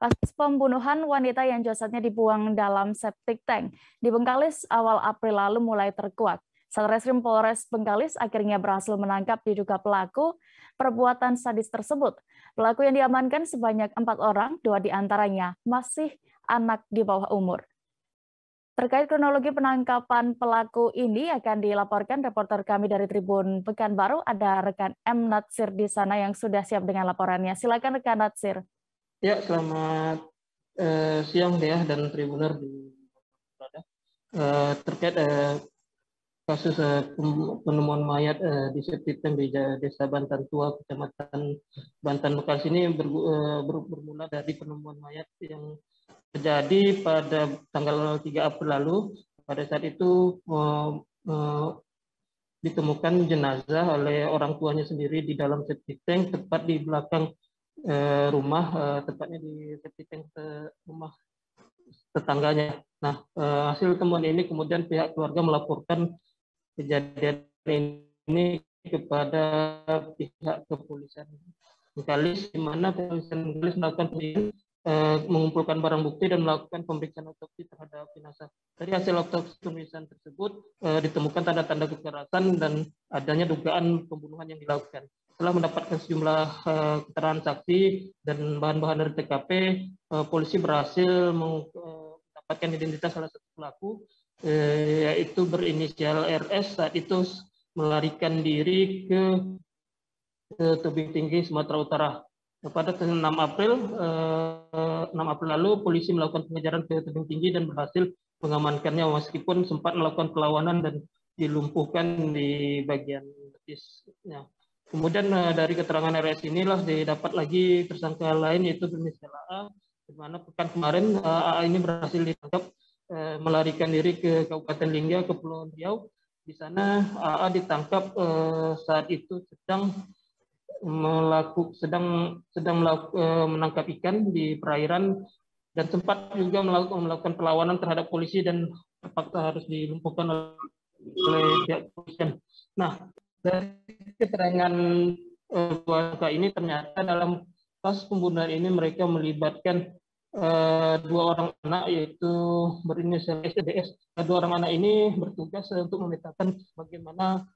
Kasus pembunuhan wanita yang jasadnya dibuang dalam septic tank di Bengkalis awal April lalu mulai terkuak. Satreskrim Polres Bengkalis akhirnya berhasil menangkap diduga pelaku perbuatan sadis tersebut. Pelaku yang diamankan sebanyak 4 orang, 2 diantaranya masih anak di bawah umur. Terkait kronologi penangkapan pelaku ini akan dilaporkan reporter kami dari Tribun Pekanbaru. Ada rekan M. Natsir di sana yang sudah siap dengan laporannya. Silakan rekan Natsir. Ya, selamat siang Dea dan Tribuner di terkait kasus penemuan mayat di septic tank di Desa Bantan Tua, Kecamatan Bantan Bekalis ini bermula dari penemuan mayat yang terjadi pada tanggal 3 April lalu. Pada saat itu ditemukan jenazah oleh orang tuanya sendiri di dalam septic tank, tepat di belakang rumah, tepatnya di septic tank rumah tetangganya. Nah, hasil temuan ini kemudian pihak keluarga melaporkan kejadian ini kepada pihak kepolisian Bengkalis, di mana kepolisian Bengkalis melakukan mengumpulkan barang bukti dan melakukan pemeriksaan otopsi terhadap jenazah. Dari hasil otopsi pemeriksaan tersebut ditemukan tanda-tanda kekerasan dan adanya dugaan pembunuhan yang dilakukan. Setelah mendapatkan sejumlah keterangan saksi dan bahan-bahan dari TKP, polisi berhasil mendapatkan identitas salah satu pelaku, yaitu berinisial RS. Saat itu melarikan diri ke Tebing Tinggi, Sumatera Utara. Pada 6 April lalu, polisi melakukan pengejaran ke Tebing Tinggi dan berhasil mengamankannya meskipun sempat melakukan perlawanan dan dilumpuhkan di bagian betisnya. Kemudian dari keterangan RS inilah didapat lagi tersangka lain, yaitu berinisial AA, di mana pekan kemarin AA ini berhasil ditangkap melarikan diri ke Kabupaten Lingga, Kepulauan Riau. Di sana AA ditangkap saat itu sedang menangkap ikan di perairan dan sempat juga melakukan perlawanan terhadap polisi dan terpaksa harus dilumpuhkan oleh pihak kepolisian. Nah, dari keterangan keluarga ini ternyata dalam kasus pembunuhan ini mereka melibatkan 2 orang anak, yaitu berinisial SDS. 2 orang anak ini bertugas untuk memetakan bagaimana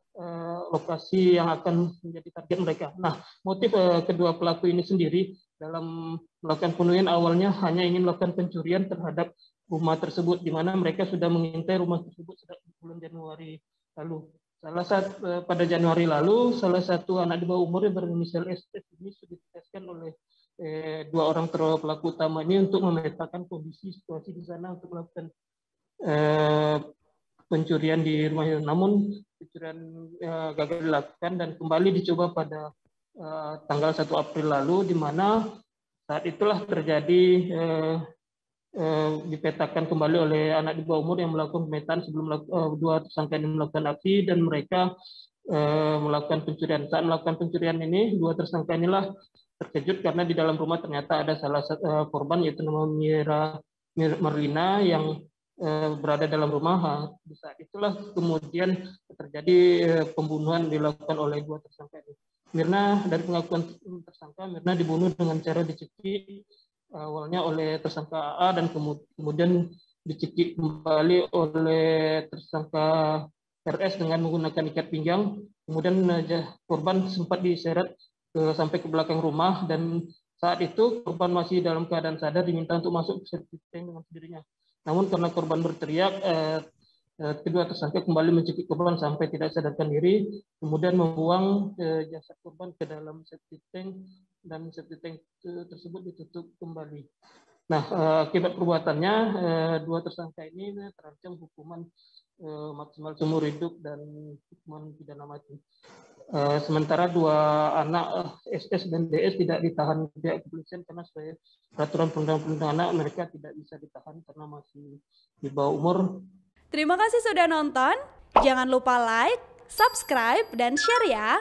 lokasi yang akan menjadi target mereka. Nah, motif kedua pelaku ini sendiri dalam melakukan pembunuhan awalnya hanya ingin melakukan pencurian terhadap rumah tersebut, di mana mereka sudah mengintai rumah tersebut sejak bulan Januari lalu. Pada Januari lalu, salah satu anak di bawah umur yang berinisial SS ini sudah diteteskan oleh 2 orang pelaku utama ini untuk memetakan kondisi situasi di sana untuk melakukan pencurian di rumah itu. Namun pencurian gagal dilakukan dan kembali dicoba pada tanggal 1 April lalu, di mana saat itulah terjadi dipetakan kembali oleh anak di bawah umur yang melakukan pemetaan sebelum 2 tersangka ini melakukan aksi dan mereka melakukan pencurian. Saat melakukan pencurian ini, 2 tersangka inilah terkejut karena di dalam rumah ternyata ada salah satu korban, yaitu nama Merlina yang berada dalam rumah. Di saat itulah kemudian terjadi pembunuhan dilakukan oleh 2 tersangka ini. Mirna, dari pengakuan tersangka, Mirna dibunuh dengan cara dicekik awalnya oleh tersangka AA dan kemudian dicekik kembali oleh tersangka RS dengan menggunakan ikat pinggang. Kemudian korban sempat diseret sampai ke belakang rumah dan saat itu korban masih dalam keadaan sadar, diminta untuk masuk ke septic tank dengan sendirinya. Namun karena korban berteriak, kedua tersangka kembali mencekik korban sampai tidak sadarkan diri, kemudian membuang jasad korban ke dalam septic tank dan septic tank tersebut ditutup kembali. Nah, akibat perbuatannya 2 tersangka ini terancam hukuman maksimal seumur hidup dan hukuman pidana mati. Sementara 2 anak SS dan DS tidak ditahan pihak kepolisian karena sesuai peraturan perundang-undangan anak mereka tidak bisa ditahan karena masih di bawah umur. Terima kasih sudah nonton. Jangan lupa like, subscribe, dan share ya.